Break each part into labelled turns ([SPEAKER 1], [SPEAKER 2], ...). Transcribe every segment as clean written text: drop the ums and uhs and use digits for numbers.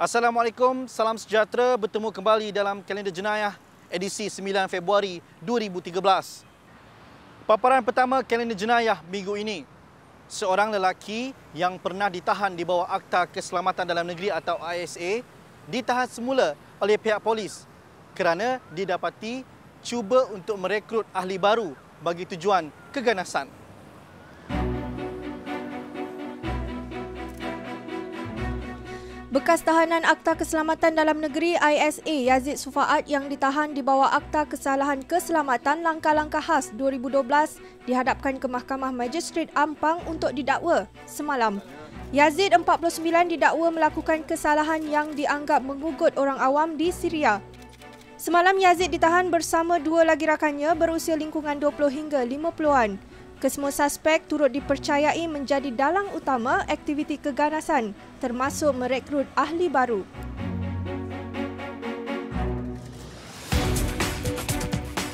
[SPEAKER 1] Assalamualaikum, salam sejahtera. Bertemu kembali dalam kalender jenayah edisi 9 Februari 2013. Paparan pertama kalender jenayah minggu ini. Seorang lelaki yang pernah ditahan di bawah Akta Keselamatan Dalam Negeri atau ISA ditahan semula oleh pihak polis kerana didapati cuba untuk merekrut ahli baru bagi tujuan keganasan.
[SPEAKER 2] Bekas tahanan Akta Keselamatan Dalam Negeri ISA Yazid Sufaat yang ditahan di bawah Akta Kesalahan Keselamatan Langkah-Langkah Khas 2012 dihadapkan ke Mahkamah Magistrate Ampang untuk didakwa semalam. Yazid 49 didakwa melakukan kesalahan yang dianggap menggugut orang awam di Syria. Semalam Yazid ditahan bersama dua lagi rakannya berusia lingkungan 20 hingga 50-an. Kesemua suspek turut dipercayai menjadi dalang utama aktiviti keganasan termasuk merekrut ahli baru.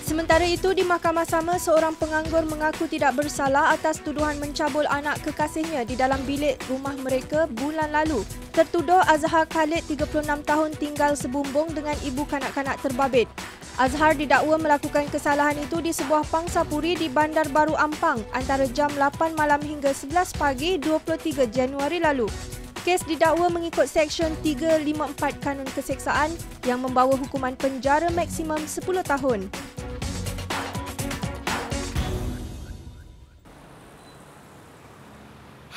[SPEAKER 2] Sementara itu, di mahkamah sama, seorang penganggur mengaku tidak bersalah atas tuduhan mencabul anak kekasihnya di dalam bilik rumah mereka bulan lalu. Tertuduh Azhar Khalid, 36 tahun, tinggal sebumbung dengan ibu kanak-kanak terbabit. Azhar didakwa melakukan kesalahan itu di sebuah pangsapuri di Bandar Baru Ampang antara jam 8 malam hingga 11 pagi 23 Januari lalu. Kes didakwa mengikut Seksyen 354 Kanun Keseksaan yang membawa hukuman penjara maksimum 10 tahun.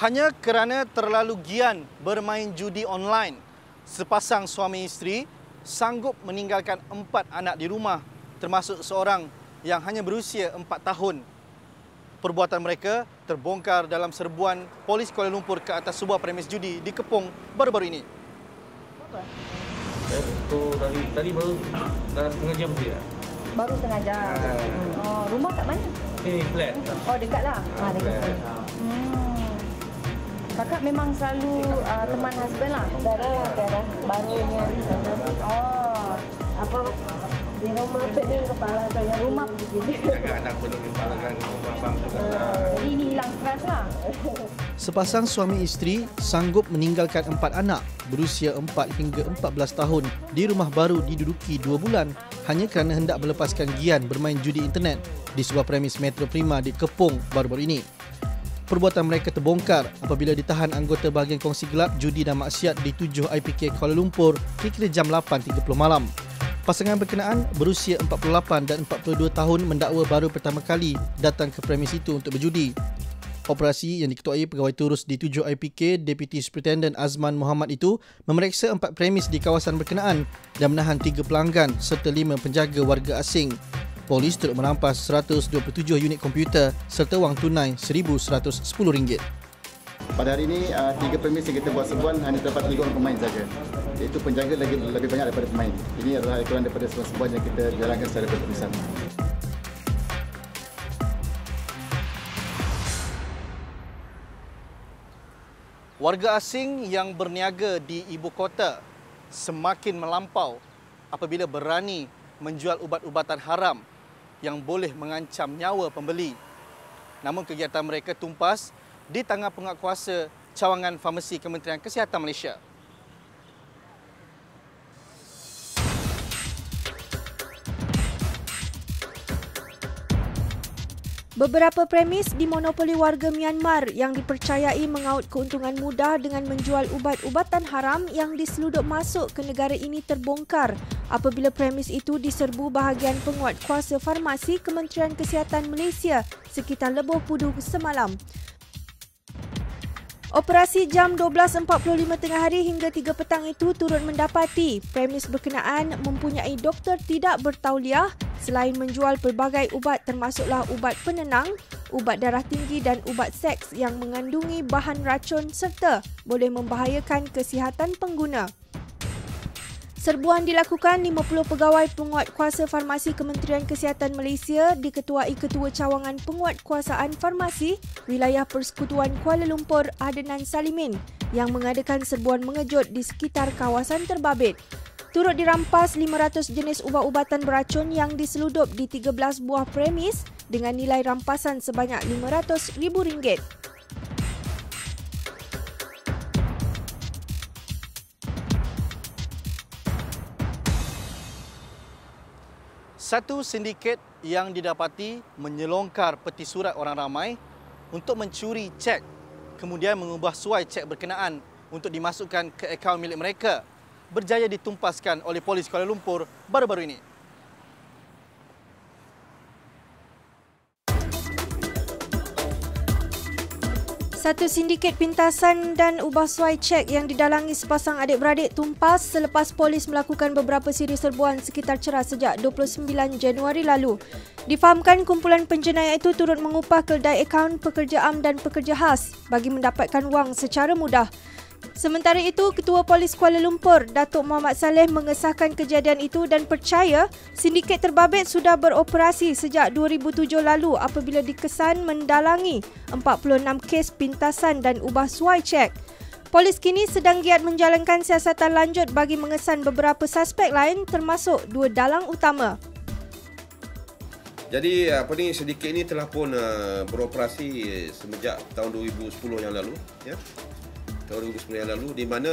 [SPEAKER 1] Hanya kerana terlalu gian bermain judi online, sepasang suami isteri sanggup meninggalkan 4 anak di rumah, termasuk seorang yang hanya berusia 4 tahun. Perbuatan mereka terbongkar dalam serbuan polis Kuala Lumpur ke atas sebuah premis judi di Kepong baru-baru ini.
[SPEAKER 3] Tadi baru dalam setengah jam je.
[SPEAKER 4] Baru setengah jam. Oh, rumah kat mana?
[SPEAKER 3] Ini flat.
[SPEAKER 4] Oh, dekatlah. Dekat. Kakak memang selalu teman husband lah. Darah barunya. Oh, apa di rumah pening kepala saya. Rumah begini.
[SPEAKER 3] Anak pening kepala kan rumah bang.
[SPEAKER 4] Jadi ini hilang stres lah.
[SPEAKER 1] Sepasang suami isteri sanggup meninggalkan 4 anak berusia 4 hingga 14 tahun di rumah baru diduduki 2 bulan hanya kerana hendak melepaskan gian bermain judi internet di sebuah premis Metro Prima di Kepong baru-baru ini. Perbuatan mereka terbongkar apabila ditahan anggota bahagian kongsi gelap judi dan maksiat di 7 IPK Kuala Lumpur kira-kira jam 8.30 malam. Pasangan berkenaan berusia 48 dan 42 tahun mendakwa baru pertama kali datang ke premis itu untuk berjudi. Operasi yang diketuai pegawai turus di 7 IPK Deputy Superintendent Azman Muhammad itu memeriksa 4 premis di kawasan berkenaan dan menahan 3 pelanggan serta 5 penjaga warga asing. Polis turut merampas 127 unit komputer serta wang tunai RM1,110.
[SPEAKER 5] Pada hari ini, 3 premis yang kita buat serbuan hanya terdapat 3 orang pemain saja. Iaitu penjaga lebih banyak daripada pemain. Ini adalah aturan daripada serbuan yang kita jalankan secara berterusan.
[SPEAKER 1] Warga asing yang berniaga di ibu kota semakin melampau apabila berani menjual ubat-ubatan haram yang boleh mengancam nyawa pembeli. Namun kegiatan mereka tumpas di tangan penguatkuasa cawangan farmasi Kementerian Kesihatan Malaysia.
[SPEAKER 2] Beberapa premis dimonopoli warga Myanmar yang dipercayai mengaut keuntungan mudah dengan menjual ubat-ubatan haram yang diseludup masuk ke negara ini terbongkar apabila premis itu diserbu bahagian penguatkuasa farmasi Kementerian Kesihatan Malaysia sekitar Lebuh Pudu semalam. Operasi jam 12.45 tengah hari hingga 3 petang itu turut mendapati premis berkenaan mempunyai doktor tidak bertauliah selain menjual pelbagai ubat termasuklah ubat penenang, ubat darah tinggi dan ubat seks yang mengandungi bahan racun serta boleh membahayakan kesihatan pengguna. Serbuan dilakukan 50 pegawai penguatkuasa farmasi Kementerian Kesihatan Malaysia diketuai Ketua Cawangan Penguatkuasaan Farmasi Wilayah Persekutuan Kuala Lumpur Adnan Salimin yang mengadakan serbuan mengejut di sekitar kawasan terbabit. Turut dirampas 500 jenis ubat-ubatan beracun yang diseludup di 13 buah premis dengan nilai rampasan sebanyak RM500,000.
[SPEAKER 1] Satu sindiket yang didapati menyelongkar peti surat orang ramai untuk mencuri cek, kemudian mengubah suai cek berkenaan untuk dimasukkan ke akaun milik mereka, berjaya ditumpaskan oleh polis Kuala Lumpur baru-baru ini.
[SPEAKER 2] Satu sindiket pintasan dan ubah suai cek yang didalangi sepasang adik-beradik tumpas selepas polis melakukan beberapa siri serbuan sekitar cerah sejak 29 Januari lalu. Difahamkan kumpulan penjenayah itu turut mengupah keldai akaun pekerja am dan pekerja khas bagi mendapatkan wang secara mudah. Sementara itu, Ketua Polis Kuala Lumpur, Datuk Muhammad Saleh mengesahkan kejadian itu dan percaya sindiket terbabit sudah beroperasi sejak 2007 lalu apabila dikesan mendalangi 46 kes pintasan dan ubah suai cek. Polis kini sedang giat menjalankan siasatan lanjut bagi mengesan beberapa suspek lain termasuk 2 dalang utama.
[SPEAKER 6] Jadi sindiket ini telah pun beroperasi semenjak tahun 2010 yang lalu, ya. Tahun 2010 yang lalu, di mana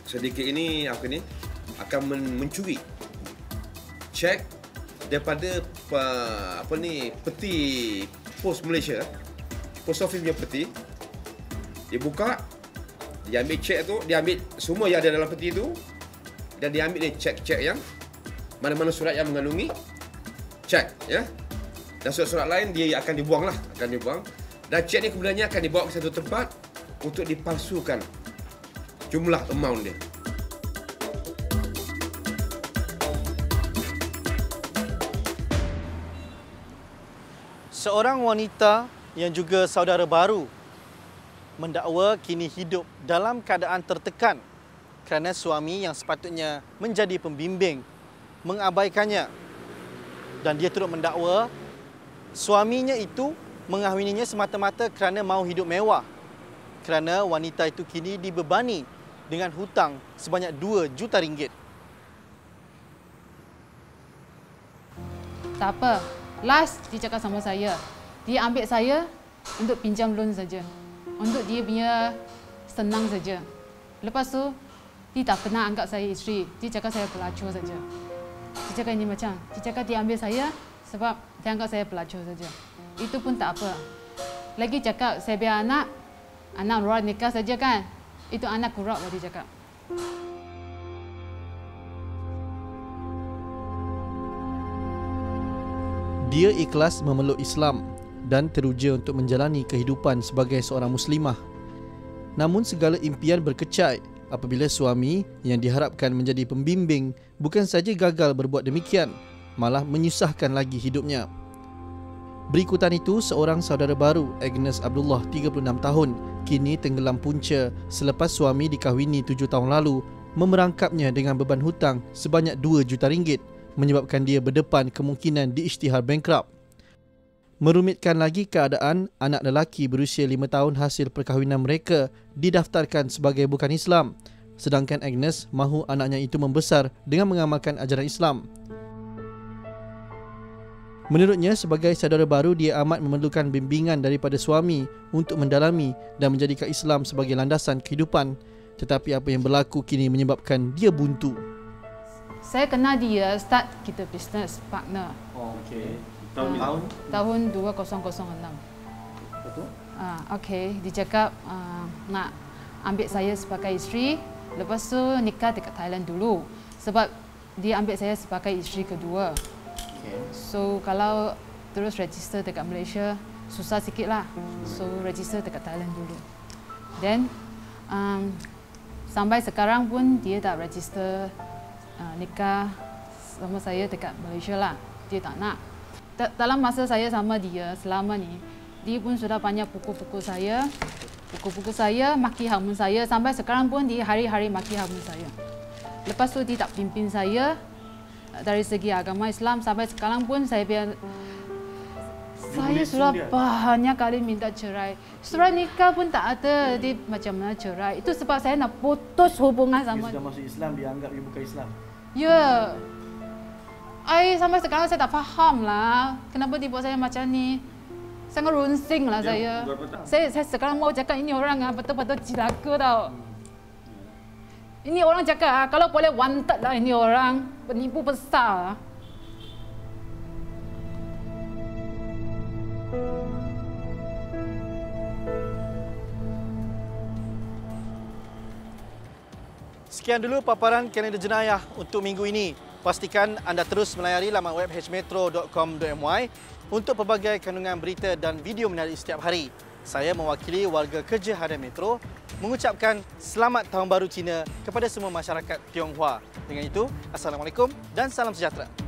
[SPEAKER 6] sindiket ini akan mencuri cek daripada peti pos Malaysia, post office punya peti. Dia buka, dia ambil cek tu, dia ambil semua yang ada dalam peti tu, dan dia ambil cek-cek yang mana-mana surat yang mengandungi cek, ya. Dan surat-surat lain dia akan dibuang. Dan cek ni kemudiannya akan dibawa ke satu tempat untuk dipalsukan jumlah amount dia.
[SPEAKER 1] Seorang wanita yang juga saudara baru mendakwa kini hidup dalam keadaan tertekan kerana suami yang sepatutnya menjadi pembimbing mengabaikannya, dan dia turut mendakwa suaminya itu mengahwininya semata-mata kerana mahu hidup mewah, kerana wanita itu kini dibebani dengan hutang sebanyak 2 juta ringgit.
[SPEAKER 7] Tak apa. Last, dia cakap sama saya. Dia ambil saya untuk pinjam loan saja. Untuk dia punya senang saja. Lepas tu, dia tak pernah anggap saya isteri. Dia cakap saya pelacur saja. Dia cakap ini macam, dia cakap dia ambil saya sebab dia anggap saya pelacur saja. Itu pun tak apa. Lagi cakap saya biar anak luar nikah saja kan. Itu anak kurap, dia cakap.
[SPEAKER 1] Dia ikhlas memeluk Islam dan teruja untuk menjalani kehidupan sebagai seorang muslimah. Namun segala impian berkecai apabila suami yang diharapkan menjadi pembimbing bukan saja gagal berbuat demikian, malah menyusahkan lagi hidupnya. Berikutan itu, seorang saudara baru, Agnes Abdullah, 36 tahun, kini tenggelam punca selepas suami dikahwini 7 tahun lalu memerangkapnya dengan beban hutang sebanyak 2 juta ringgit, menyebabkan dia berdepan kemungkinan diisytihar bankrupt. Merumitkan lagi keadaan, anak lelaki berusia 5 tahun hasil perkahwinan mereka didaftarkan sebagai bukan Islam, sedangkan Agnes mahu anaknya itu membesar dengan mengamalkan ajaran Islam. Menurutnya, sebagai saudara baru, dia amat memerlukan bimbingan daripada suami untuk mendalami dan menjadikan Islam sebagai landasan kehidupan. Tetapi apa yang berlaku kini menyebabkan dia buntu.
[SPEAKER 7] Saya kenal dia start kita bisnes partner.
[SPEAKER 1] Oh, okey.
[SPEAKER 7] Tahun 2006.
[SPEAKER 1] Betul?
[SPEAKER 7] Okey, dia cakap nak ambil saya sebagai isteri. Lepas tu nikah dekat Thailand dulu. Sebab dia ambil saya sebagai isteri kedua. So kalau terus register dekat Malaysia susah sikit lah. So register dekat Thailand dulu. Then sampai sekarang pun dia tak register nikah sama saya dekat Malaysia lah. Dia tak nak. Dalam masa saya sama dia selama ni, dia pun sudah banyak pukul-pukul saya. Pukul-pukul saya, maki hamun saya. Sampai sekarang pun dia hari-hari maki hamun saya. Lepas tu dia tak pimpin saya dari segi agama Islam. Sampai sekarang pun saya sudah banyak kali minta cerai. Surat nikah pun tak ada. Dia macam mana cerai. Itu sebab saya nak putus hubungan sama dia.
[SPEAKER 1] Dia sudah masuk Islam, dia anggap dia bukan Islam.
[SPEAKER 7] Ya. Sampai sekarang saya tak faham lah. Kenapa dia buat saya macam ni. Sangat runsing lah saya. Saya sekarang mau cakap ini orang betul-betul cilaka tau. Ini orang cakap kalau boleh wanted lah, ini orang penipu besar.
[SPEAKER 1] Sekian dulu paparan kalender jenayah untuk minggu ini. Pastikan anda terus melayari laman web hmetro.com.my untuk pelbagai kandungan berita dan video menarik setiap hari. Saya mewakili warga kerja harian Metro mengucapkan Selamat Tahun Baru Cina kepada semua masyarakat Tionghoa. Dengan itu, Assalamualaikum dan salam sejahtera.